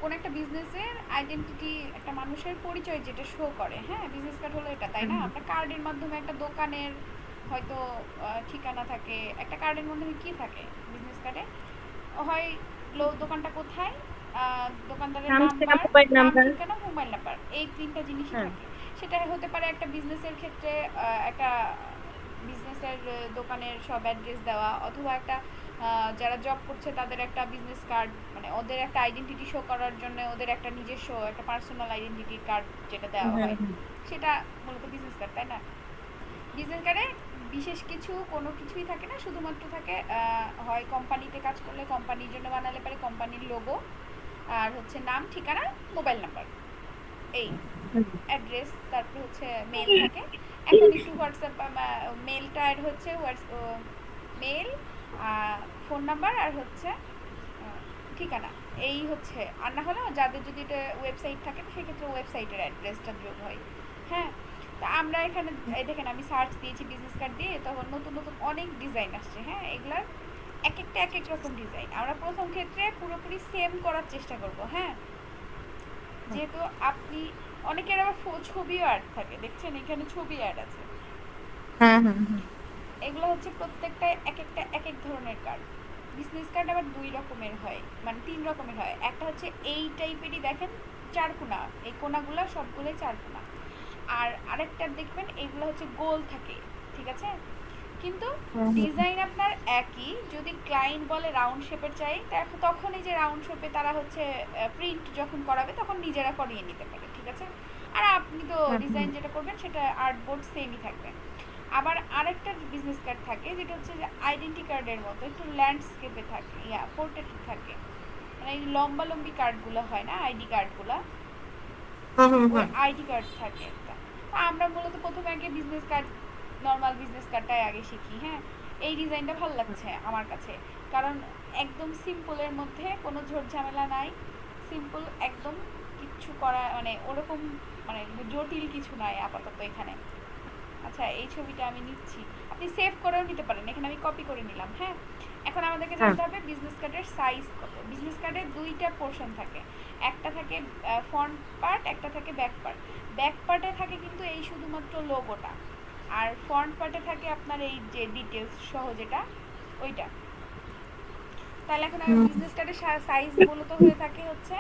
কোন একটা বিজনেসের আইডেন্টিটি, একটা মানুষের পরিচয় যেটা শো করে, হ্যাঁ, বিজনেস কার্ড হলো এটা, তাই না? হুম, আমরা কার্ডের মাধ্যমে একটা দোকানের হয়তো ঠিকানা থাকে, একটা কার্ডের মাধ্যমে কি থাকে বিজনেস কার্ডে, হয় দোকানটা কোথায়, দোকানদারের নাম ঠিকানা নাম্বার, মোবাইল নাম নাম্বার। ঠিকানা মোবাইল নাম্বার, এই তিনটা জিনিসই হ্যাঁ। থাকে। সেটা হতে পারে একটা বিজনেসের ক্ষেত্রে একটা বিজনেসের দোকানের সব অ্যাড্রেস দেওয়া, অথবা একটা যারা জব করছে তাদের একটা বিজনেস কার্ড, মানে ওদের একটা আইডেন্টিটি শো করার জন্য ওদের একটা নিজস্ব একটা পার্সোনাল আইডেন্টিটি কার্ড যেটা দেওয়া হ্যাঁ, হয়, হ্যাঁ। সেটা মূলত বিজনেস কার্ড, তাই না? বিজনেস কার্ডে বিশেষ কিছু কোনো কিছুই থাকে না, শুধুমাত্র থাকে হয় কোম্পানিতে কাজ করলে কোম্পানির জন্য বানালে পারে কোম্পানির লোগো, আর হচ্ছে নাম ঠিকানা মোবাইল নাম্বার, এই হুম। অ্যাড্রেস, তারপরে হচ্ছে মেল থাকে। এখন একটু হোয়াটসঅ্যাপ, মেলটা অ্যাড হচ্ছে মেল, ফোন নাম্বার, আর হচ্ছে ঠিকানা, এই হচ্ছে। আর না হলে যাদের যদি এটা ওয়েবসাইট থাকে তো সেক্ষেত্রে ওয়েবসাইটের অ্যাড্রেসটা যোগ হয়, হ্যাঁ। তা আমরা এখানে এই দেখেন আমি সার্চ দিয়েছি বিজনেস কার্ড দিয়ে, তখন নতুন নতুন অনেক ডিজাইন আসছে, হ্যাঁ, এগুলার এক একটা এক এক রকম ডিজাইন। আমরা প্রথম ক্ষেত্রে পুরোপুরি সেম করার চেষ্টা করব, হ্যাঁ, যেহেতু আপনি অনেকের আবার ছবিও অ্যাড থাকে, দেখছেন এখানে ছবি অ্যাড আছে। হ্যাঁ, হ্যাঁ, হ্যাঁ। এগুলো হচ্ছে প্রত্যেকটা এক একটা এক এক ধরনের কার্ড। বিজনেস কার্ড আবার দুই রকমের হয়, মানে তিন রকমের হয়। একটা হচ্ছে এই টাইপেরই দেখেন, চার কোনা, এই কোনাগুলো সবগুলোই চার কোনা। আর আরেকটা দেখবেন এগুলো হচ্ছে গোল থাকে, ঠিক আছে, কিন্তু হ্যাঁ, হ্যাঁ। ডিজাইন আপনার একই। যদি ক্লায়েন্ট বলে রাউন্ড শেপের চাই, তখন এই যে রাউন্ড শেপে তারা হচ্ছে প্রিন্ট যখন করাবে তখন নিজেরা করিয়ে নিতে পারে, ঠিক আছে। আর আপনি তো হ্যাঁ, হ্যাঁ। ডিজাইন যেটা করবেন সেটা আর্টবোর্ড সেমই থাকবে। আবার আরেকটা বিজনেস কার্ড থাকে যেটা হচ্ছে যে আইডেন্টি কার্ডের মতো একটু ল্যান্ডস্কেপে থাকে, পোর্ট্রেট থাকে, মানে এই লম্বা লম্বি কার্ডগুলো হয় না, আইডি কার্ডগুলো, হ্যাঁ, হ্যাঁ, ওই হ্যাঁ। আইডি কার্ড থাকে একটা। আমরা মূলত প্রথমে আগে বিজনেস কার্ড, নর্মাল বিজনেস কার্ডটাই আগে শিখি, হ্যাঁ। এই ডিজাইনটা ভালো লাগছে আমার কাছে, কারণ একদম সিম্পলের মধ্যে কোনো ঝোট ঝামেলা নাই, সিম্পল একদম, কিচ্ছু করা মানে ওরকম, মানে জটিল কিছু নাই আপাতত এখানে। আচ্ছা, এই ছবিটা আমি নিচ্ছি, আপনি সেভ করেও নিতে পারেন, এখানে আমি কপি করে নিলাম, হ্যাঁ। এখন আমাদেরকে হ্যাঁ। জানতে হবে বিজনেস কার্ডের সাইজ কত। বিজনেস কার্ডের দুইটা পোর্শন থাকে, একটা থাকে ফ্রন্ট পার্ট, একটা থাকে ব্যাক পার্ট। ব্যাক পার্টে থাকে কিন্তু এই শুধুমাত্র লোগোটা, আর ফ্রন্ট পার্টে থাকে আপনার এই যে ডিটেলস সহ যেটা, ওইটা। তাহলে এখন আমার হুম। বিজনেস কার্ডের সাইজ মূলত হয়ে থাকে হচ্ছে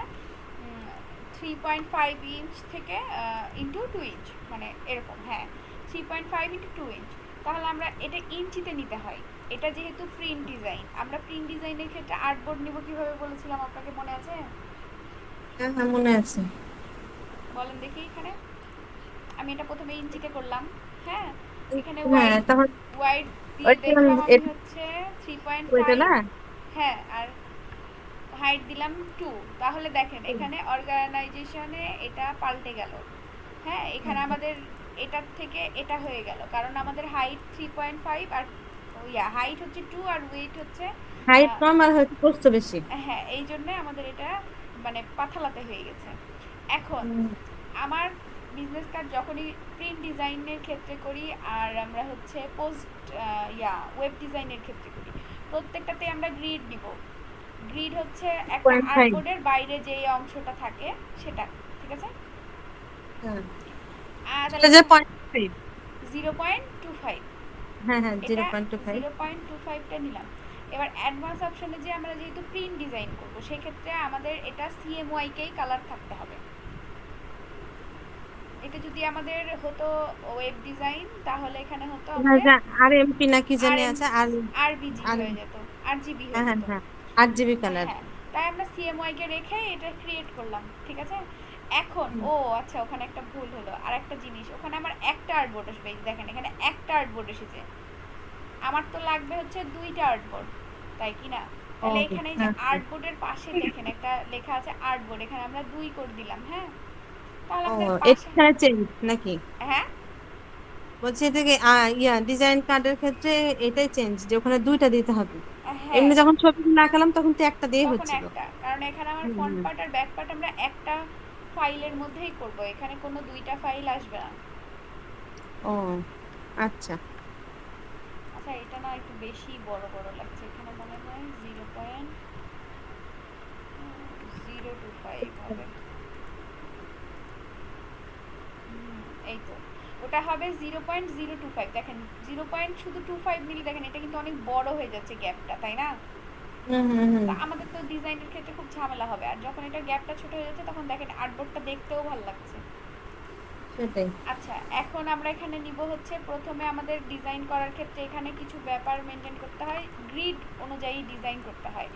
3.5 ইঞ্চ থেকে ইন্টু 2 ইঞ্চ, মানে এরকম, হ্যাঁ, 3.5 ইন্টু 2 ইঞ্চ। তাহলে আমরা এটা ইঞ্চিতে নিতে হয়। এটা যেহেতু প্রিন্ট ডিজাইন, আমরা প্রিন্ট ডিজাইনের ক্ষেত্রে আর্টবোর্ড নিব কিভাবে বলেছিলাম আপনাকে, মনে আছে? হ্যাঁ, হ্যাঁ, মনে আছে। বলেন দেখি এখানে। আমি এটা প্রথমে ইঞ্চিতে করলাম, হ্যাঁ। এখানে হ্যাঁ, ওয়াইড, তখন ওয়াইড দিয়ে ওইটা দেখলাম আমি এটা হচ্ছে থ্রি পয়েন্ট ওইটা ফাইভ না। হ্যাঁ, আর হাইট দিলাম 2। তাহলে দেখেন এখানে অর্গানাইজেশনে এটা পাল্টে গেল, হ্যাঁ, এখানে আমাদের এটার থেকে এটা হয়ে গেল, কারণ আমাদের হাইট 3.5, আর হাইট হচ্ছে 2, আর ওয়েট হচ্ছে হাইট কম আর হয়তো প্রস্থ বেশি। হ্যাঁ, এই জন্যে আমাদের এটা মানে পাথালাতে হয়ে গেছে। এখন হুম। আমার বিজনেস কার্ড যখনই প্রিন্ট ডিজাইনের ক্ষেত্রে করি, আর আমরা হচ্ছে পোস্ট ওয়েব ডিজাইনের ক্ষেত্রে করি, প্রত্যেকটাতে আমরা গ্রিড দিব। গ্রিড হচ্ছে একটা 2.5। আর্টবোর্ডের বাইরে যে অংশটা থাকে সেটা, ঠিক আছে। হ্যাঁ, তাহলে চলে যায় 0.5। 0.25, হ্যাঁ, হ্যাঁ, জিরো এটা পয়েন্ট টু ফাইভ 0.25টা নিলাম। এবার অ্যাডভান্স অপশনে যে আমরা যেহেতু প্রিন্ট ডিজাইন করবো, সেক্ষেত্রে আমাদের এটা সিএমওয়াইকেই কালার থাকতে হবে। এটা যদি আমাদের হতো ওয়েব ডিজাইন, তাহলে এখানে হতো আমাদের আর এমপি না কি আর জানি এম আছে আর। আরবিজি আর হয়ে যেত, আর জিবি হ্যাঁ, হয়ে হ্যাঁ, যেত, হ্যাঁ। 8 জিবি কালার। হ্যাঁ। তাই আমরা সিএমওয়াই কে রেখে এটা ক্রিয়েট করলাম, ঠিক আছে। এখন আচ্ছা, ওখানে একটা ভুল হলো, আর একটা জিনিস, ওখানে আমার একটা আর্টবোর্ড আসবে, এই দেখেন এখানে একটা আর্টবোর্ড এসেছে, আমার তো লাগবে হচ্ছে দুইটা আর্টবোর্ড, তাই কি না? ও তাহলে এখানে এই যে হ্যাঁ, হ্যাঁ। আর্টবোর্ডের পাশে দেখেন একটা লেখা আছে আর্টবোর্ড, এখানে আমরা 2 করে দিলাম, হ্যাঁ। তাহলে ও, আমাদের এটা পাশে, চেঞ্জ নাকি? হ্যাঁ, বলছি এদিকে ডিজাইন কার্ডের ক্ষেত্রে এটাই চেঞ্জ যে ওখানে দুইটা দিতে হবে। হ্যাঁ, এমনি যখন ছবি আঁকালাম তখন তো একটা দিয়ে তখন হচ্ছিল। একটা, কারণ এখানে আমার হুম, ফ্রন্ট হুম। পার্ট আর ব্যাক পার্ট আমরা একটা ফাইলের মধ্যেই করব, এখানে কোনো দুইটা ফাইল আসবে না। ও আচ্ছা। আচ্ছা, এটা না একটু বেশি বড় বড় লাগছে, এখানে মনে হয় 0.025 হবে। এই তো ওটা হবে 0.025। দেখেন 0. শুধু 25 নিলে দেখেন এটা কিন্তু অনেক বড় হয়ে যাচ্ছে গ্যাপটা, তাই না? হুম হুম হুম। তা আমাদের তো ডিজাইনের ক্ষেত্রে খুব ঝামেলা হবে, আর যখন এটা গ্যাপটা ছোট হয়ে যাচ্ছে তখন দেখেন আর্টবোর্ডটা দেখতেও ভালো লাগছে। সেটাই। আচ্ছা, এখন আমরা এখানে নিব হচ্ছে প্রথমে আমাদের ডিজাইন করার ক্ষেত্রে এখানে কিছু ব্যাপার মেনটেন করতে হয়, গ্রিড অনুযায়ী ডিজাইন করতে হয়।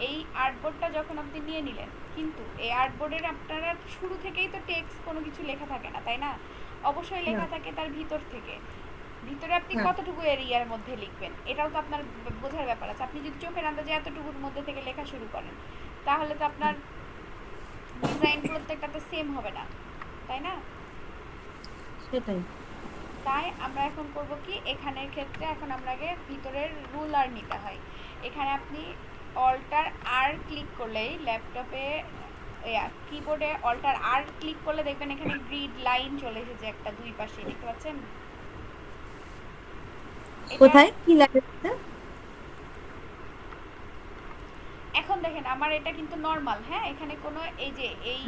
এই আর্টবোর্ডটা যখন আপনি নিয়ে নিলেন, কিন্তু এই আর্টবোর্ডের আপনারা শুরু থেকেই তো টেক্সট কোনো কিছু লেখা থাকে না, তাই না? অবশ্যই না। লেখা থাকে তার ভিতর থেকে। ভিতরে আপনি হ্যাঁ। কতটুকু এরিয়ার মধ্যে লিখবেন এটাও তো আপনার বোঝার ব্যাপার আছে। আপনি যদি চোখের আন্দাজে এতটুকুর মধ্যে থেকে লেখা শুরু করেন, তাহলে তো আপনার ডিজাইন প্রত্যেকটাতে সেম হবে না, তাই না? সেটাই। তাই আমরা এখন করব কি, এখানের ক্ষেত্রে এখন আমরা আগে ভিতরের রুলার নিতে হয়। এখানে আপনি অল্টার আর ক্লিক করলেই ল্যাপটপে কিবোর্ডে অল্টার আর ক্লিক করলে দেখবেন এখানে গ্রিড লাইন চলে এসেছে একটা, দুই পাশে দেখতে পাচ্ছেন এটা। কোথায় কি লাগে? এখন দেখেন আমার এটা কিন্তু নর্মাল, হ্যাঁ, এখানে কোনো এই যে এই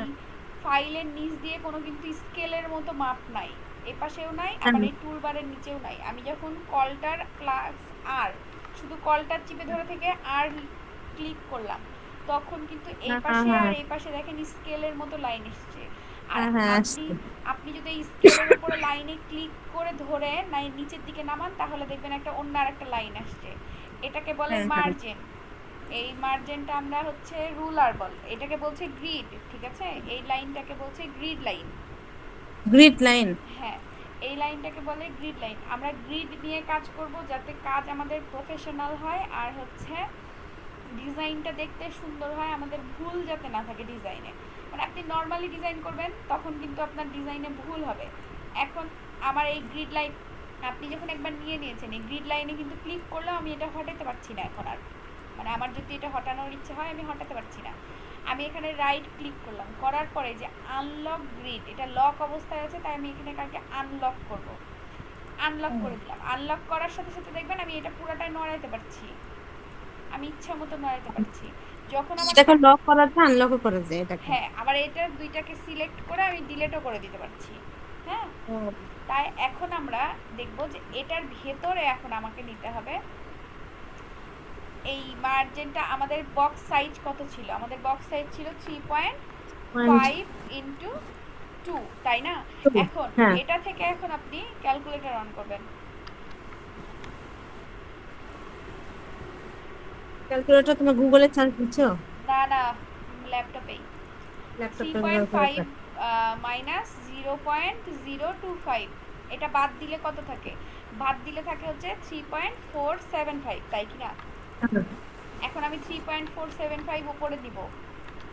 ফাইলের নিচ দিয়ে কোনো কিন্তু স্কেলের মতো মাপ নাই, এ পাশেও নাই, আবার এই টুলবারের নিচেও নাই। আমি যখন কলটার প্লাস আর, শুধু কলটার চিপে ধরে থেকে আর ক্লিক করলাম, তখন কিন্তু এই হ্যাঁ হ্যাঁ পাশে আর হ্যাঁ এই পাশে দেখেন স্কেলের মতো লাইন এসছে। আর হ্যাঁ হ্যাঁ আপনি আসছে। আপনি যদি এই স্কেলের উপরে লাইনে ক্লিক করে ধরে নাই নিচের দিকে নামান, তাহলে দেখবেন একটা অন্য আর একটা লাইন আসছে। এটাকে বলে হ্যাঁ হ্যাঁ। মার্জিন। এই মার্জিনটা আমরা হচ্ছে রুলার বল, এটাকে বলছে গ্রিড, ঠিক আছে? এই লাইনটাকে বলছে গ্রিড লাইন। Grid line. হ্যাঁ, এই লাইনটাকে বলে গ্রিড লাইন। আমরা গ্রিড নিয়ে কাজ করব যাতে কাজ আমাদের প্রফেশনাল হয়, আর হচ্ছে ডিজাইনটা দেখতে সুন্দর হয়, আমাদের ভুল যাতে না থাকে ডিজাইনে। মানে আপনি নর্মালি ডিজাইন করবেন তখন কিন্তু আপনার ডিজাইনে ভুল হবে। এখন আমার এই গ্রিড লাইন আপনি যখন একবার নিয়ে নিয়েছেন, এই গ্রিড লাইনে কিন্তু ক্লিক করলেও আমি এটা হটাতে পারছি না এখন আর। মানে আমার যদি এটা হটানোর ইচ্ছে হয় আমি হটাতে পারছি না। আমি এখানে রাইট ক্লিক করলাম, করার পরে যে আনলক গ্রিড, এটা লক অবস্থায় আছে, তাই আমি এখানে কাকে আনলক করব। আনলক করে দিলাম। আনলক করার সাথে সাথে দেখবেন আমি এটা পুরোটাই নড়াইতে পারছি, আমি ইচ্ছা মতো নড়াইতে পারছি। যখন আমার এটাকে লক করা যায়, আনলকও করা যায় এটাকে। হ্যাঁ, আবার এটা দুইটাকে সিলেক্ট করে আমি ডিলেটও করে দিতে পারছি। হ্যাঁ, ও। তাই এখন আমরা দেখব যে এটার ভেতরে এখন আমাকে নিতে হবে এই মার্জিনটা। আমাদের বক্স সাইজ কত ছিল? আমাদের বক্স সাইজ ছিল 3.5 ইন্টু 2, তাই না? এখন হ্যাঁ। এটা থেকে এখন আপনি ক্যালকুলেটর অন করবেন। ক্যালকুলেটর তুমি গুগলে সার্চ দিচ্ছো? না না, ল্যাপটপেই। থ্রি ল্যাপটপে পয়েন্ট ফাইভ ক্যালকুলেটর। মাইনাস 0.025, এটা বাদ দিলে কত থাকে? বাদ দিলে থাকে হচ্ছে 3.475, তাই কি না? এখন আমি 3.475 উপরে দিব।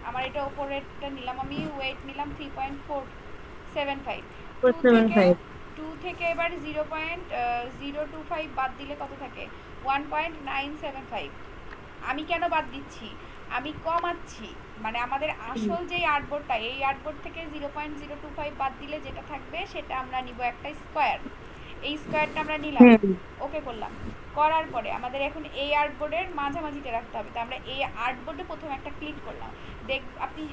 আমার এটা উপরেরটা নিলাম, আমি ওয়েট নিলাম 3.475। টু সেভেন থেকে ফাইভ এবার 0.025 বাদ দিলে কত থাকে? 1.975। আমি কেন বাদ দিচ্ছি? আমি কমাচ্ছি। মানে আমাদের আসল যেই আর্টবোর্ডটা, এই আর্টবোর্ড থেকে 0.025 বাদ দিলে যেটা থাকবে সেটা আমরা নিব একটা স্কোয়ার। এই স্কোয়ারটা আমরা নিলাম, ওকে করলাম। করার পরে আমাদের এখন এই আর্টবোর্ডের মাঝামাঝিতে রাখতে হবে, তো আমরা এই আর্টবোর্ডে প্রথমে একটা ক্লিক করলাম। আপনি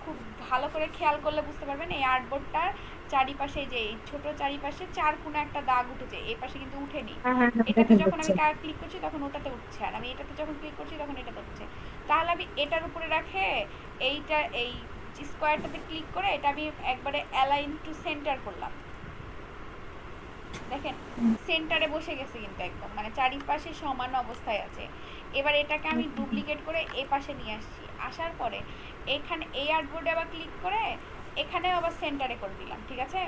খুব ভালো করে খেয়াল করলে বুঝতে পারবেন এই আর্টবোর্ডটার চারিপাশে, যে এই ছোট চারিপাশে চার কোণা একটা দাগ উঠেছে, এই পাশে কিন্তু উঠেনি। হ্যাঁ হ্যাঁ হ্যাঁ, এটাতে দেখা যখন যাচ্ছে। আমি ক্লিক করছি তখন ওটাতে উঠছে, আর আমি এটাতে যখন ক্লিক করছি তখন এটাতে উঠছে। তাহলে আমি এটার উপরে রাখে এই স্কোয়ারটাতে ক্লিক করে এটা আমি একবারে অ্যালাইন টু সেন্টার করলাম। দেখেন সেন্টারে বসে গেছে কিন্তু একদম, মানে চারিপাশে সমান অবস্থায় আছে। এবার এটাকে আমি ডুপ্লিকেট করে এ পাশে নিয়ে আসছি। আসার পরে এখানে এই আর্টবোর্ডে আবার ক্লিক করে এখানেও আবার সেন্টারে করে দিলাম, ঠিক আছে?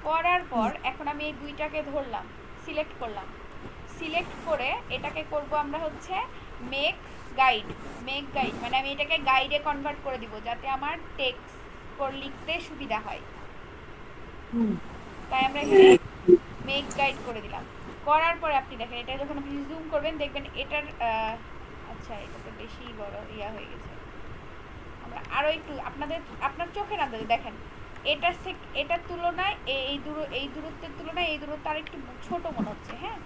করার পর এখন আমি এই দুইটাকে ধরলাম, সিলেক্ট করলাম। সিলেক্ট করে এটাকে করব আমরা হচ্ছে মেক গাইড। মেক গাইড মানে আমি এটাকে গাইডে কনভার্ট করে দিব যাতে আমার টেক্সট লিখতে সুবিধা হয়। তাই আমরা এখানে মেক গাইড করে দিলাম। করার পরে আপনি দেখেন এটা যখন আপনি জুম করবেন দেখবেন এটার আচ্ছা এটা তো বেশি বড় হয়ে গেছে। আমরা আরও একটু আপনার চোখের আন্দাজে দেখেন, এটার তুলনায় এই দূরত্বের তুলনায় এই দূরত্ব আর একটু ছোট মনে হচ্ছে। হ্যাঁ,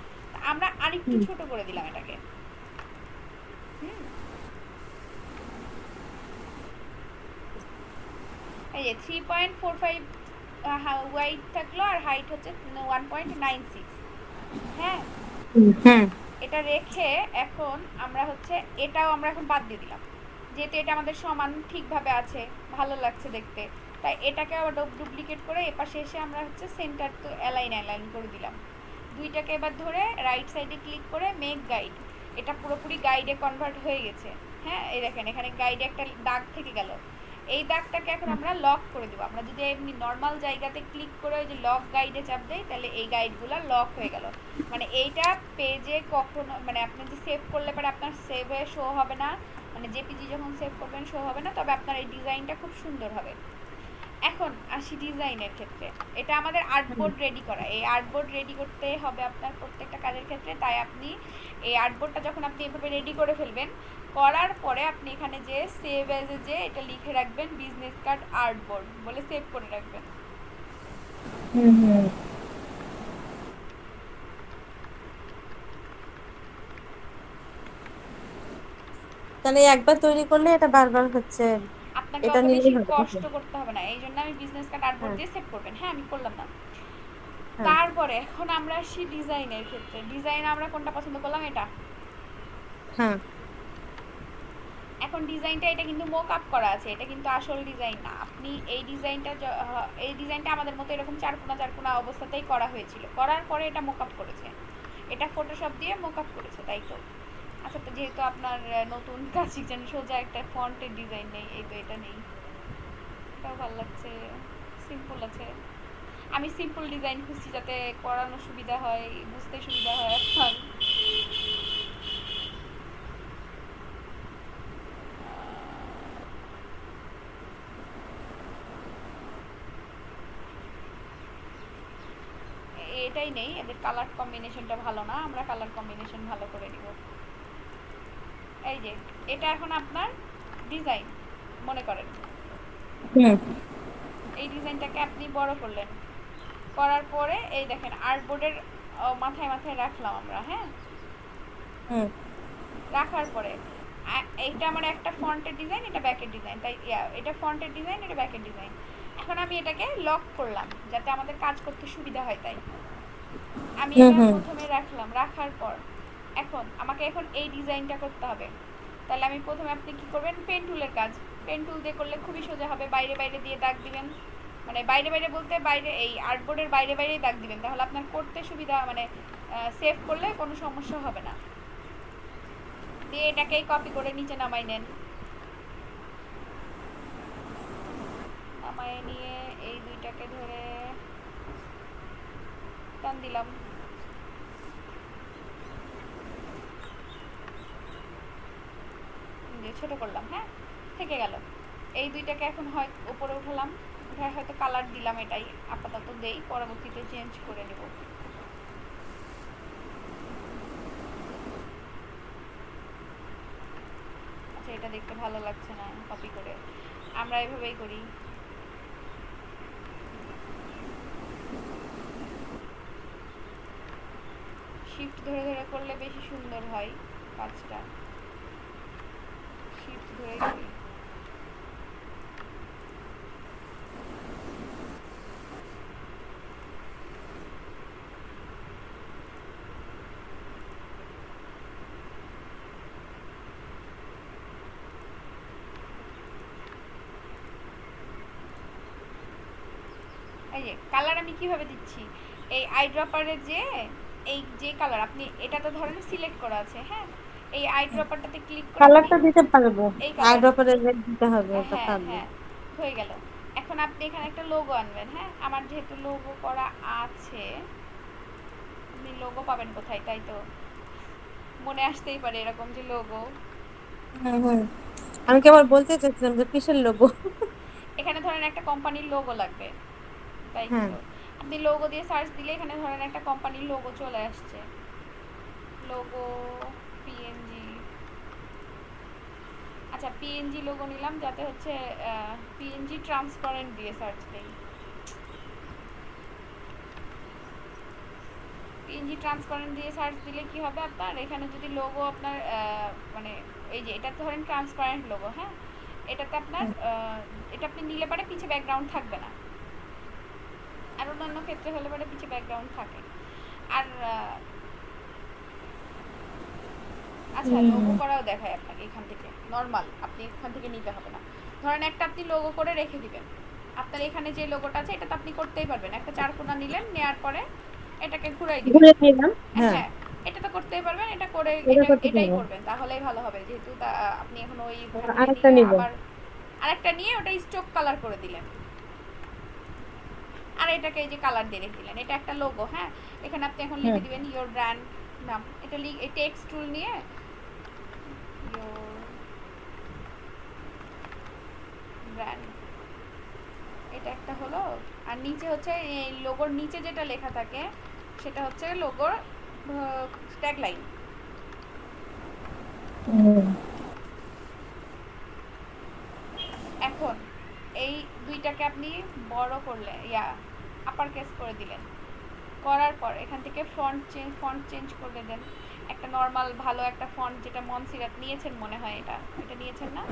আমরা আরেকটু ছোট করে দিলাম এটাকে। এই যে 3.45 ওয়াইড থাকলো আর হাইট হচ্ছে 1.96। হ্যাঁ, হুম এটা রেখে এখন আমরা হচ্ছে এটাও আমরা এখন বাদ দিয়ে দিলাম, যেহেতু এটা আমাদের সমান ঠিকভাবে আছে, ভালো লাগছে দেখতে, তাই এটাকে আবার ডুপ্লিকেট করে এপাশে এসে আমরা হচ্ছে সেন্টার তো অ্যালাইন অ্যালাইন করে দিলাম। দুইটাকে এবার ধরে রাইট সাইডে ক্লিক করে মেক গাইড, এটা পুরোপুরি গাইডে কনভার্ট হয়ে গেছে। হ্যাঁ, এই দেখেন এখানে গাইডে একটা দাগ থেকে গেল, এই দাগটাকে এখন আমরা লক করে দেবো। আমরা যদি এমনি নর্মাল জায়গাতে ক্লিক করে ওই যে লক গাইডে চাপ দেই, তাহলে এই গাইডগুলো লক হয়ে গেল। মানে এইটা পেজে কখনো মানে আপনি যে সেভ করলে পরে আপনার সেভে শো হবে না, মানে জেপিজি যখন সেভ করবেন শো হবে না, তবে আপনার এই ডিজাইনটা খুব সুন্দর হবে। এখন আসি ডিজাইনের ক্ষেত্রে, এটা আমাদের আর্টবোর্ড রেডি করা, এই আর্টবোর্ড রেডি করতে হবে আপনার প্রত্যেকটা কাজের ক্ষেত্রে। তাই আপনি এই আর্টবোর্ডটা যখন আপনি এভাবে রেডি করে ফেলবেন, করার পরে আপনি এখানে যে সেভ অ্যাজে যে এটা লিখে রাখবেন বিজনেস কার্ড আর্টবোর্ড বলে সেভ করে রাখবেন। হুম হুম। তাহলে একবার তৈরি করলে এটা বারবার হচ্ছে আপনাকে এটা অত বেশি নিলেই হবে নাকি? কষ্ট করতে হবে না, এই জন্য আমি বিজনেস কার্ড আর্টবোর্ড হ্যাঁ দিয়ে সেভ করবেন। হ্যাঁ, আমি করলাম না। হ্যাঁ তারপরে এখন আমরা আসি ডিজাইনের ক্ষেত্রে। ডিজাইন আমরা কোনটা পছন্দ করলাম, এটা। হ্যাঁ। এখন ডিজাইনটা এটা কিন্তু মোক আপ করা আছে, এটা কিন্তু আসল ডিজাইন না। আপনি এই ডিজাইনটা আমাদের মতো এরকম চারকোনা চারকোনা অবস্থাতেই করা হয়েছিল, করার পরে এটা মোক আপ করেছে, এটা ফটোশপ দিয়ে মোক আপ করেছে, তাই তো। আচ্ছা, তো যেহেতু আপনার নতুন কাজ শিখছেন, সোজা একটা ফন্টের ডিজাইন নেই, এই তো এটা নেই, এটাও ভালো লাগছে, সিম্পল আছে। আমি সিম্পল ডিজাইন খুঁজছি যাতে করানো সুবিধা হয়, বুঝতে সুবিধা হয় আপনার। এটাই নেই, এদের কালার কম্বিনেশনটা ভালো না, আমরা কালার কম্বিনেশন ভালো করে নিব। এই যে এটা এখন আপনার ডিজাইন মনে করেন, হুম এই ডিজাইনটাকে আপনি বড় করলেন, করার পরে এই দেখেন আর্টবোর্ডের মাথায় মাথায় রাখলাম আমরা। হ্যাঁ, হুম রাখার পরে এইটা আমার একটা ফন্টের ডিজাইন, এটা ব্যাকের ডিজাইন, তাই এটা ফন্টের ডিজাইন, এটা ব্যাকের ডিজাইন। এখন আমি এটাকে লক করলাম যাতে আমাদের কাজ করতে সুবিধা হয়, তাই আমি হুম এটা হুম প্রথমে রাখলাম। রাখার পর এখন আমাকে এখন এই ডিজাইনটা করতে হবে। তাহলে আমি প্রথমে, আপনি কি করবেন, পেন টুলের কাজ, পেন টুল দিয়ে করলে খুবই সোজা হবে। বাইরে বাইরে দিয়ে দাগ দিবেন, মানে বাইরে বাইরে বলতে বাইরে এই আর্টবোর্ডের বাইরে বাইরেই দাগ দিবেন, তাহলে আপনার করতে সুবিধা, মানে সেভ করলে কোনো সমস্যা হবে না। দিয়ে এটাকেই কপি করে নিচে নামাই নেন, নামায় নিয়ে এই দুইটাকে ধরে টান দিলাম, ছোট করলাম। হ্যাঁ, থেকে গেল। এই দুইটাকে এখন হয় উপরে উঠালাম, উঠায় হয়তো কালার দিলাম, এটাই আপাতত দেই, পরবর্তীতে চেঞ্জ করে নেব। আচ্ছা, এটা দেখতে ভালো লাগছে না, কপি করে আমরা এভাবেই করি। শিফট ধরে ধরে করলে বেশি সুন্দর হয় কাজটা, শিফট ধরে করি। এই যে কালার আমি কিভাবে দিচ্ছি, এই আই ড্রপারে যে এই যে কালার আপনি এটা তো ধরেন সিলেক্ট করা আছে। হ্যাঁ, এই আই ড্রপারটাতে ক্লিক করে আপনি কালারটা দিতে পারবো, এই আর কালার, ড্রপারে দিতে হবে, ওটা হ্যাঁ পারবো। হ্যাঁ, হয়ে গেল। এখন আপনি এখানে একটা লোগো আনবেন। হ্যাঁ, আমার যেহেতু লোগো করা আছে, আপনি লোগো পাবেন কোথায়, তাই তো মনে আসতেই পারে এরকম যে লোগো। হুম হুম। আমি কি আবার বলতে চাচ্ছিলাম যে কিসের লোগো? এখানে ধরেন একটা কোম্পানির লোগো লাগবে, তাই হ্যাঁ তো আপনি লোগো দিয়ে সার্চ দিলে এখানে ধরেন একটা কোম্পানির লোগো চলে আসছে, লোগো পিএনজি। আচ্ছা, পিএনজি লোগো নিলাম, যাতে হচ্ছে পিএনজি ট্রান্সপারেন্ট দিয়ে সার্চ দেই। পিএনজি ট্রান্সপারেন্ট দিয়ে সার্চ দিলে কি হবে, আপনার এখানে যদি লোগো আপনার মানে এই যে এটা ধরেন ট্রান্সপারেন্ট লোগো। হ্যাঁ, এটাতে আপনার এটা আপনি নিলে পারে পিছে ব্যাকগ্রাউন্ড থাকবে না, আর অন্যান্য ক্ষেত্রে হলে পারে পিছে ব্যাকগ্রাউন্ড থাকে। আর আচ্ছা, লোগো করাও দেখায় আপনাকে এখান থেকে, নর্মাল আপনি এখান থেকে নিতে হবে না। ধরেন একটা আপনি লোগো করে রেখে দিবেন, আপনার এখানে যে লোগোটা আছে এটা তো আপনি করতেই পারবেন, একটা চারকোনা নিলেন, নেওয়ার পরে এটাকে ঘুরাই দিবেন। ঘুরে নিলাম, হ্যাঁ হ্যাঁ, এটা তো করতেই পারবেন, এটা করে এটা এটা করতে এটাই পারবো। করবেন তাহলেই ভালো হবে, যেহেতু আপনি এখন ওইখান থেকে আরেকটা নিয়ে নিব। আবার আরেকটা নিয়ে ওটা স্ট্রোক কালার করে দিলেন, আর এটাকে এই যে কালার দিয়ে রেখে দিলেন, এটা একটা লোগো। হ্যাঁ, এখানে আপনি এখন লিখে দিবেন ইয়োর ব্র্যান্ড নাম, এটা এই টেক্সট টুল নিয়ে ইয়োর ব্র্যান্ড, এটা একটা হলো। আর নিচে হচ্ছে এই লোগোর নিচে যেটা লেখা থাকে সেটা হচ্ছে লোগোর ট্যাগলাইন। এখন এই দুইটাকে আপনি বড় করলে আপার কেস করে দিলেন, করার পর এখান থেকে ফন্ট চেঞ্জ করে দেন, একটা নর্মাল ভালো একটা ফন্ট, যেটা মনসিরাত নিয়েছেন মনে হয়, এটা নিয়েছেন না?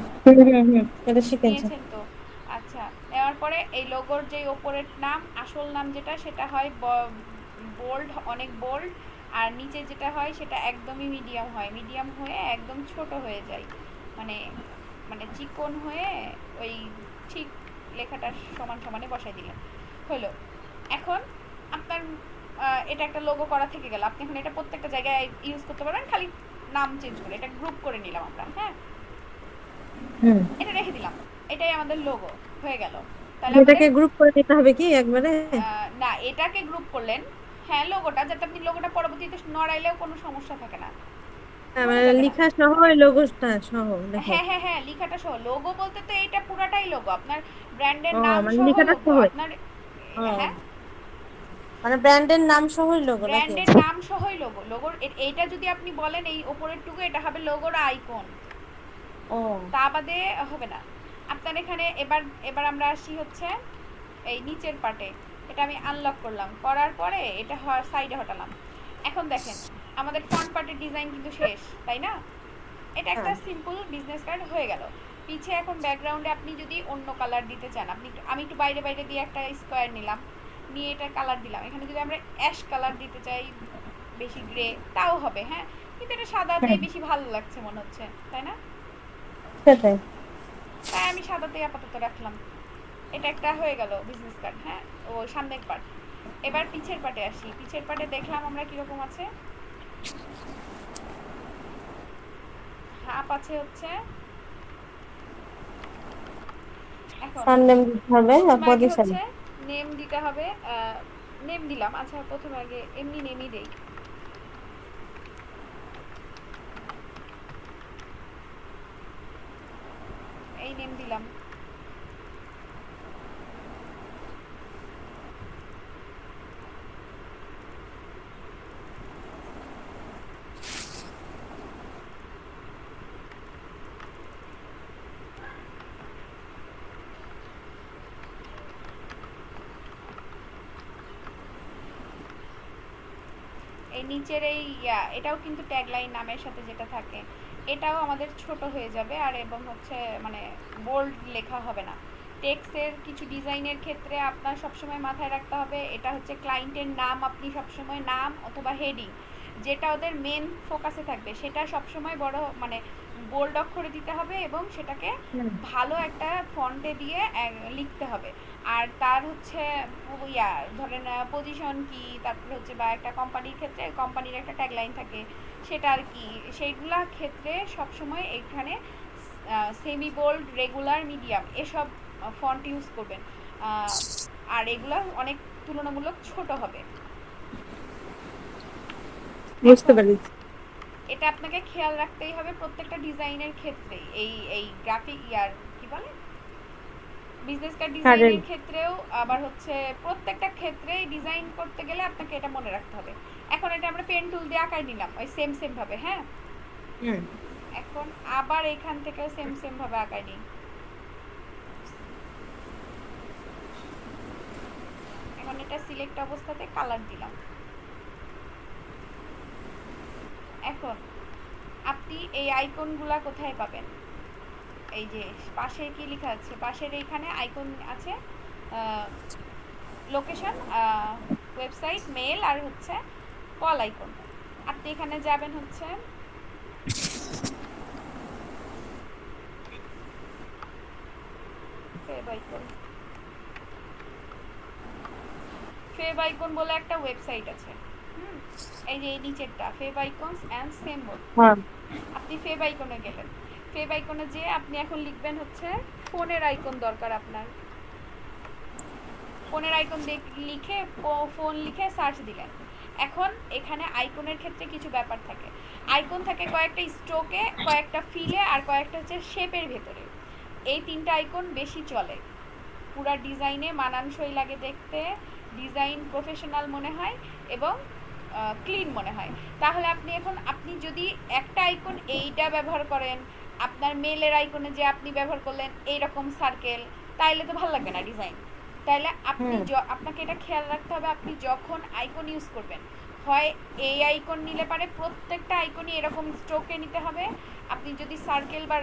এটা শিখেছি। নিয়েছেন তো। আচ্ছা, নেওয়ার পরে এই লোগোর যে ওপরের নাম, আসল নাম যেটা, সেটা হয় বোল্ড, অনেক বোল্ড, আর নিচে যেটা হয় সেটা একদমই মিডিয়াম হয়, মিডিয়াম হয়ে একদম ছোট হয়ে যায়, মানে মানে চিকন হয়ে ওই ঠিক লেখাটার সমান সমানে বসাই দিলেন, হলো। এখন আপনার এটা একটা লোগো করা থেকে গেল, আপনি এখন এটা প্রত্যেকটা জায়গায় ইউজ করতে পারবেন, খালি নাম চেঞ্জ করে এটা গ্রুপ করে নিলাম আমরা। হ্যাঁ, এটা রেখে দিলাম, এটাই আমাদের লোগো হয়ে গেল। তাহলে আমাদের এটাকে গ্রুপ করে দিতে হবে কি একবারে? না, এটাকে গ্রুপ করলেন, হ্যাঁ লোগোটা, যাতে আপনি লোগোটা পরবর্তীতে নড়াইলেও কোনো সমস্যা থাকে না, নড়ে মানে যাবে না। লিখা সহ ওই লোগোটা সহ লেখা? হ্যাঁ হ্যাঁ হ্যাঁ, লেখাটা সহ। লোগো বলতে তো এইটা পুরাটাই লোগো, আপনার ব্র্যান্ডের ও নাম মানে সহ লেখাটা লোগো সহ? আপনার। ও হ্যাঁ, মানে ব্র্যান্ডের নাম সহই লোগো নাকি? ব্র্যান্ডের নাম সহই লোগো। লোগোর এইটা যদি আপনি বলেন এই ওপরের টুকু, এটা হবে লোগোর আইকন, ও তা বাদে হবে না। আপনার এখানে এবার এবার আমরা আসি হচ্ছে এই নিচের পার্টে, এটা আমি আনলক করলাম, করার পরে এটা সাইডে হটালাম। এখন দেখেন আমাদের ফ্রন্ট পার্টের ডিজাইন কিন্তু শেষ, তাই না? এটা একটা হ্যাঁ সিম্পল বিজনেস কার্ড হয়ে গেল। পিছে এখন ব্যাকগ্রাউন্ডে আপনি যদি অন্য কালার দিতে চান, আমি একটু বাইরে বাইরে দিয়ে একটা স্কোয়ার নিলাম, নিয়ে এটা কালার দিলাম। এখানে যদি আমরা অ্যাশ কালার দিতে চাই, বেশি গ্রে, তাও হবে। হ্যাঁ, কিন্তু এটা সাদাতেই হ্যাঁ বেশি ভালো লাগছে মনে হচ্ছে, তাই না? সেটাই। তাই আমি সাদাতেই আপাতত রাখলাম। এটা একটা হয়ে গেল বিজনেস কার্ড। হ্যাঁ, ও সামনের পার্ট। এবার পিছের পার্টে আসি, পিছের পার্টে দেখলাম আমরা কিরকম আছে। হাফ আছে হচ্ছে। এখন সারনেম দিতে হবে আর প্রথমে আগে পজিশন। হচ্ছে নেম দিতে হবে। নেম দিলাম, আচ্ছা প্রথমে আগে এমনি নেমই দেই। এই নেম দিলাম। এই নিচের এই এটাও কিন্তু ট্যাগলাইন নামের সাথে যেটা থাকে, এটাও আমাদের ছোট হয়ে যাবে, আর এবং হচ্ছে মানে বোল্ড লেখা হবে না। টেক্সটের কিছু ডিজাইনের ক্ষেত্রে আপনার সবসময় মাথায় রাখতে হবে, এটা হচ্ছে ক্লায়েন্টের নাম, আপনি সবসময় নাম অথবা হেডিং, যেটা ওদের মেন ফোকাসে থাকবে সেটা সবসময় বড় মানে বোল্ড অক্ষরে দিতে হবে, এবং সেটাকে ভালো একটা ফন্টে দিয়ে লিখতে হবে। আর তার হচ্ছে ধরেন পজিশন কি, তারপরে হচ্ছে বা একটা কোম্পানির ক্ষেত্রে কোম্পানির একটা ট্যাগলাইন থাকে, সেটা আর কি, সেইগুলা ক্ষেত্রে সবসময় এখানে সেমি বোল্ড, রেগুলার, মিডিয়াম এসব ফন্ট ইউজ করবেন। আর এগুলো অনেক তুলনামূলক ছোট হবে। বুঝতে এখন পেরেছি। এটা আপনাকে খেয়াল রাখতেই হবে প্রত্যেকটা ডিজাইনের ক্ষেত্রে, এই গ্রাফিক কি বলে, বিজনেস কার্ড কারেন্ট। ডিজাইনের ক্ষেত্রেও, আবার হচ্ছে প্রত্যেকটা ক্ষেত্রেই ডিজাইন করতে গেলে আপনাকে এটা মনে রাখতে হবে। এখন এটা আমরা পেন টুল দিয়ে আঁকাই নিলাম ওই সেম সেম ভাবে। হ্যাঁ, হুম এখন আবার এখান থেকেও সেম সেম ভাবে আঁকাই নিই। এখন এটা সিলেক্ট অবস্থাতে কালার দিলাম। এখন আপনি এই আইকনগুলা কোথায় পাবেন? এই যে পাশে কি লেখা আছে, পাশের এইখানে আইকন আছে, লোকেশন, ওয়েবসাইট, মেল আর হচ্ছে কল আইকন। আপনি এখানে যাবেন হচ্ছে ফেব আইকন। ফেব আইকন বলে একটা ওয়েবসাইট আছে। এই যে এই নিচেরটা ফেব আইকনস অ্যান্ড সিম্বল। হ্যাঁ আপনি ফেব আইকনে গেলেন, ফেব আইকনে যে আপনি এখন লিখবেন হচ্ছে ফোনের আইকন দরকার আপনার। ফোনের আইকন লিখে ফোন লিখে সার্চ দিলেন। এখন এখানে আইকনের ক্ষেত্রে কিছু ব্যাপার থাকে। আইকন থাকে কয়েকটা স্ট্রোকে, কয়েকটা ফিলে আর কয়েকটা হচ্ছে শেপের ভেতরে। এই তিনটা আইকন বেশি চলে, পুরা ডিজাইনে মানানসই লাগে দেখতে, ডিজাইন প্রফেশনাল মনে হয় এবং ক্লিন মনে হয়। তাহলে আপনি যদি একটা আইকন এইটা ব্যবহার করেন, আপনার মেলের আইকনে যে আপনি ব্যবহার করলেন এইরকম সার্কেল, তাইলে তো ভালো লাগবে না ডিজাইন। তাইলে হুম আপনাকে এটা খেয়াল রাখতে হবে, আপনি যখন আইকন ইউজ করবেন, হয় এই আইকন নিলে পারে প্রত্যেকটা আইকনই এরকম স্ট্রোকে নিতে হবে। আপনি যদি সার্কেল বা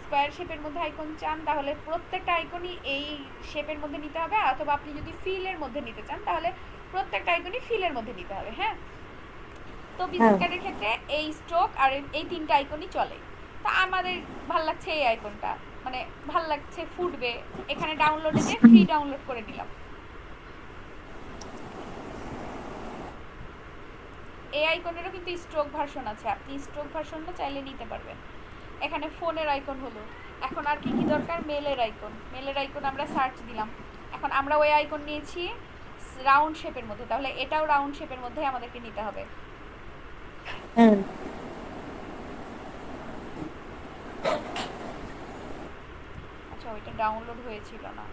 স্কোয়ার শেপের মধ্যে আইকন চান তাহলে প্রত্যেকটা আইকনই এই শেপের মধ্যে নিতে হবে, অথবা আপনি যদি ফিলের মধ্যে নিতে চান তাহলে প্রত্যেকটা আইকনই ফিলের মধ্যে নিতে হবে। হ্যাঁ, তো বিজনেস হ্যাঁ কার্ডের ক্ষেত্রে এই স্ট্রোক আর এই তিনটা আইকনই চলে। তা আমাদের ভাল লাগছে এই আইকনটা, মানে ভাল লাগছে, ফুটবে। এখানে ডাউনলোডে যে ফ্রি ডাউনলোড করে নিলাম। এই আইকনেরও কিন্তু স্ট্রোক ভার্সন আছে, আপনি স্ট্রোক ভার্সনটা চাইলে নিতে পারবেন। এখানে ফোনের আইকন হলো। এখন আর কি কি দরকার, মেলের আইকন। মেলের আইকন আমরা সার্চ দিলাম। এখন আমরা ওই আইকন নিয়েছি রাউন্ড শেপের মধ্যে, তাহলে এটাও রাউন্ড শেপের মধ্যে আমাদেরকে নিতে হবে। হ্যাঁ আচ্ছা, ওইটা ডাউনলোড হয়েছিল না।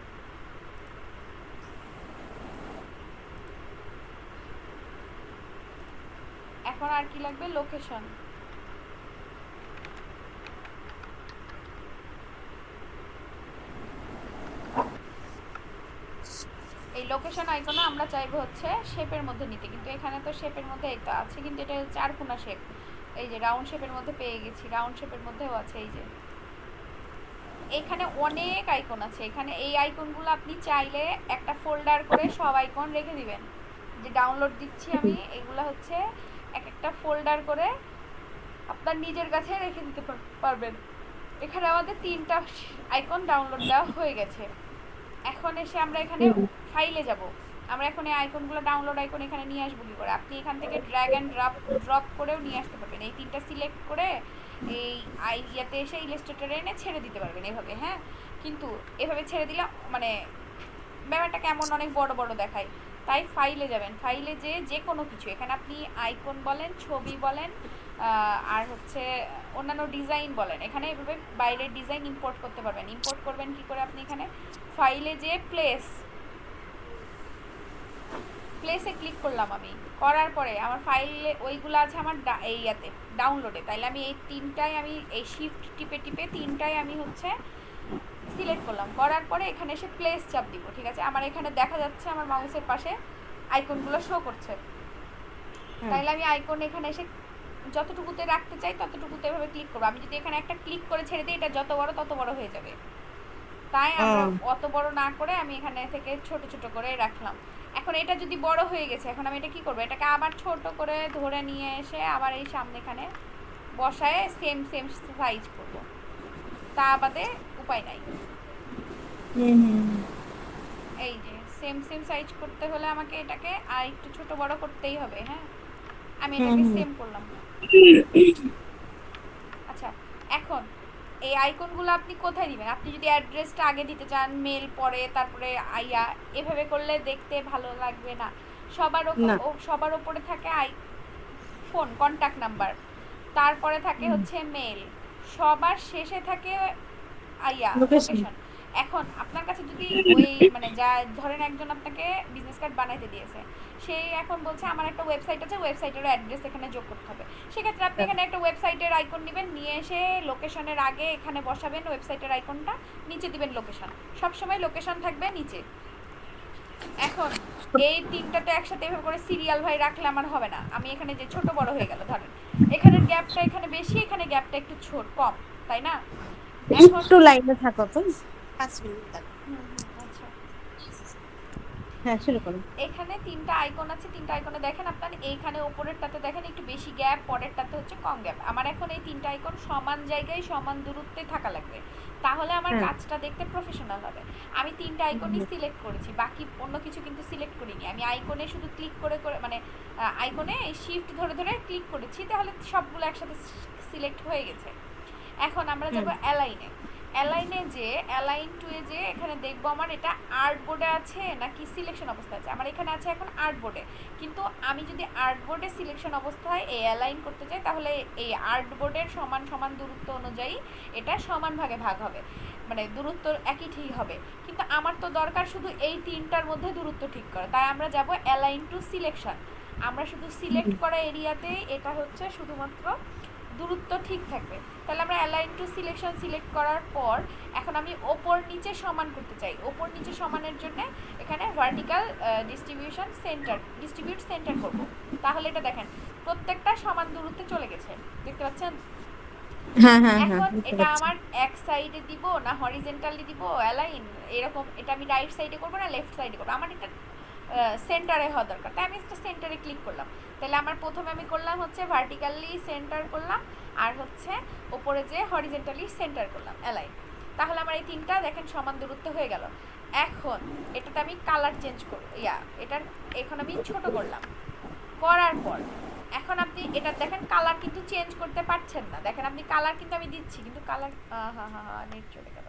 এখন আর কি লাগবে, লোকেশন। এই লোকেশন আইকনও আমরা চাইবো হচ্ছে শেপের মধ্যে নিতে, কিন্তু এখানে তো শেপের মধ্যে এই তো আছে, কিন্তু এটা চারকোনা শেপ। এই যে রাউন্ড শেপের মধ্যে পেয়ে গেছি, রাউন্ড শেপের মধ্যেও আছে। এই যে এখানে অনেক আইকন আছে, এখানে এই আইকনগুলো আপনি চাইলে একটা ফোল্ডার করে সব আইকন রেখে দিবেন। যে ডাউনলোড দিচ্ছি আমি, এগুলো হচ্ছে এক একটা ফোল্ডার করে আপনার নিজের কাছে রেখে দিতে পারবেন। এখানে আমাদের তিনটা আইকন ডাউনলোড দেওয়া হয়ে গেছে। এখন এসে আমরা এখানে হুম ফাইলে যাব। আমরা এখন এই আইকনগুলো ডাউনলোড আইকন এখানে নিয়ে আসবো কি করে, আপনি এখান থেকে ড্র্যাগ অ্যান্ড ড্রপ করেও নিয়ে আসতে পারবেন। এই তিনটা সিলেক্ট করে এই ইয়াতে এসে ইলাস্ট্রেটরে এনে ছেড়ে দিতে পারবেন এভাবে। হ্যাঁ, কিন্তু এভাবে ছেড়ে দিলে মানে ব্যাপারটা কেমন অনেক বড় বড় দেখায়। তাই ফাইলে যাবেন, ফাইলে যে কোনো কিছু এখানে আপনি আইকন বলেন, ছবি বলেন, আর হচ্ছে অন্যান্য ডিজাইন বলেন, এখানে এভাবে বাইরের ডিজাইন ইম্পোর্ট করতে পারবেন। ইম্পোর্ট করবেন কি করে, আপনি এখানে ফাইলে যে প্লেসে ক্লিক করলাম আমি, করার পরে আমার ফাইলে ওইগুলো আছে আমার এই ইয়াতে ডাউনলোডে। তাইলে আমি এই তিনটায় আমি এই শিফট টিপে টিপে তিনটায় আমি হচ্ছে সিলেক্ট করলাম। করার পরে এখানে এসে প্লেস চাপ দিব। ঠিক আছে, আমার এখানে দেখা যাচ্ছে আমার মাউসের পাশে আইকনগুলো শো করছে। হ্যাঁ তাইলে আমি আইকন এখানে এসে যতটুকুতে রাখতে চাই ততটুকুতে এভাবে ক্লিক করবো। আমি যদি এখানে একটা ক্লিক করে ছেড়ে দিই, এটা যত বড় তত বড় হয়ে যাবে। তাই আমরা অত বড় না করে আমি এখানে থেকে ছোট ছোট করে রাখলাম। এখন এটা যদি বড় হয়ে গেছে, এখন আমি এটা কি করবো, এটাকে আবার ছোট করে ধরে নিয়ে এসে আবার এই সামনে এখানে বসায় সেম সেম সাইজ করব। তা বাদে উপায় নাই। হুম হুম এই যে সেম সেম সাইজ করতে হলে আমাকে এটাকে আর একটু ছোট বড় করতেই হবে। হ্যাঁ, আমি হুম এটাকে হুম সেম করলাম। আচ্ছা, এখন এই আইকনগুলো আপনি কোথায় দিবেন, আপনি যদি অ্যাড্রেসটা আগে দিতে চান, মেল পরে তারপরে আইয়া, এভাবে করলে দেখতে ভালো লাগবে না। না সবার ওপরে থাকে ফোন কন্ট্যাক্ট নাম্বার, তারপরে থাকে হচ্ছে মেল, সবার শেষে থাকে লোকেশন লোকেশন। এখন আপনার কাছে যদি ওই মানে যা ধরেন একজন আপনাকে বিজনেস কার্ড বানাইতে দিয়েছে, সে এখন বলছে আমার একটা ওয়েবসাইট আছে, ওয়েবসাইটের অ্যাড্রেস এখানে যোগ করতে হবে। সেক্ষেত্রে আপনি এখানে একটা ওয়েবসাইটের আইকন নেবেন, নিয়ে এসে লোকেশনের আগে এখানে বসাবেন ওয়েবসাইটের আইকনটা, নিচে দিবেন লোকেশন। সবসময় লোকেশন থাকবে নিচে। এখন এই তিনটাতে একসাথে এভাবে করে সিরিয়াল ভাই রাখলে আমার হবে না। আমি এখানে যে ছোট বড় হয়ে গেল, ধরেন এখানের গ্যাপটা এখানে বেশি, এখানে গ্যাপটা একটু ছোট কম, তাই না? এখন একটু লাইনে থাকো তো, 5 মিনিট থাকো। আচ্ছা, হ্যাঁ, শুরু করো। এখানে তিনটা আইকন আছে, তিনটা আইকনে দেখেন আপনার এইখানে ওপরেরটাতে দেখেন একটু বেশি গ্যাপ, পরেরটাতে হচ্ছে কম গ্যাপ। আমার এখন এই তিনটা আইকন সমান জায়গায় সমান দূরত্বে থাকা লাগবে, তাহলে আমার হ্যাঁ। কাজটা দেখতে প্রফেশনাল হবে। আমি তিনটা আইকনই সিলেক্ট করেছি, বাকি অন্য কিছু কিন্তু সিলেক্ট করিনি। আমি আইকনে শুধু ক্লিক করে করে মানে আইকনে শিফট ধরে ধরে ক্লিক করেছি, তাহলে সবগুলো একসাথে সিলেক্ট হয়ে গেছে। এখন আমরা যাব অ্যালাইনে। অ্যালাইনে যে অ্যালাইন টু এ যে এখানে দেখবো আমার এটা আর্ট বোর্ডে আছে নাকি সিলেকশন অবস্থায় আছে। আমার এখানে আছে এখন আর্ট বোর্ডে, কিন্তু আমি যদি আর্ট বোর্ডে সিলেকশন অবস্থায় এই অ্যালাইন করতে চাই, তাহলে এই আর্ট বোর্ডের সমান সমান দূরত্ব অনুযায়ী এটা সমান ভাগে ভাগ হবে, মানে দূরত্ব একই ঠিক হবে। কিন্তু আমার তো দরকার শুধু এই তিনটার মধ্যে দূরত্ব ঠিক করা, তাই আমরা যাব অ্যালাইন টু সিলেকশন। আমরা শুধু সিলেক্ট করা এরিয়াতে এটা হচ্ছে শুধুমাত্র দূরত্ব ঠিক থাকবে। তাহলে আমরা অ্যালাইন টু সিলেকশন সিলেক্ট করার পর এখন আমি ওপর নিচে সমান করতে চাই। ওপর নিচে সমানের জন্য এখানে ভার্টিক্যাল ডিস্ট্রিবিউট সেন্টার করব। তাহলে এটা দেখেন প্রত্যেকটা সমান দূরত্বে চলে গেছে, দেখতে পাচ্ছেন? হ্যাঁ হ্যাঁ হ্যাঁ, এখন বুঝতে এটা পারছি। আমার এক সাইডে দিব না হরিজেন্টালি দিব অ্যালাইন, এরকম এটা আমি রাইট সাইডে করবো না লেফট সাইডে করবো, আমার এটা সেন্টারে হওয়া দরকার, তাই আমি একটা সেন্টারে ক্লিক করলাম। তাহলে আমার প্রথমে আমি করলাম হচ্ছে ভার্টিক্যালি সেন্টার করলাম, আর হচ্ছে ওপরে যে হরিজেন্টালি সেন্টার করলাম অ্যালাইন। তাহলে আমার এই তিনটা দেখেন সমান দূরত্ব হয়ে গেল। এখন এটাতে আমি কালার চেঞ্জ করব, এটার এখন আমি ছোট করলাম, করার পর এখন আপনি এটা দেখেন কালার কিন্তু চেঞ্জ করতে পারছেন না। দেখেন আপনি কালার কিন্তু আমি দিচ্ছি, কিন্তু কালার নেট চলে গেল।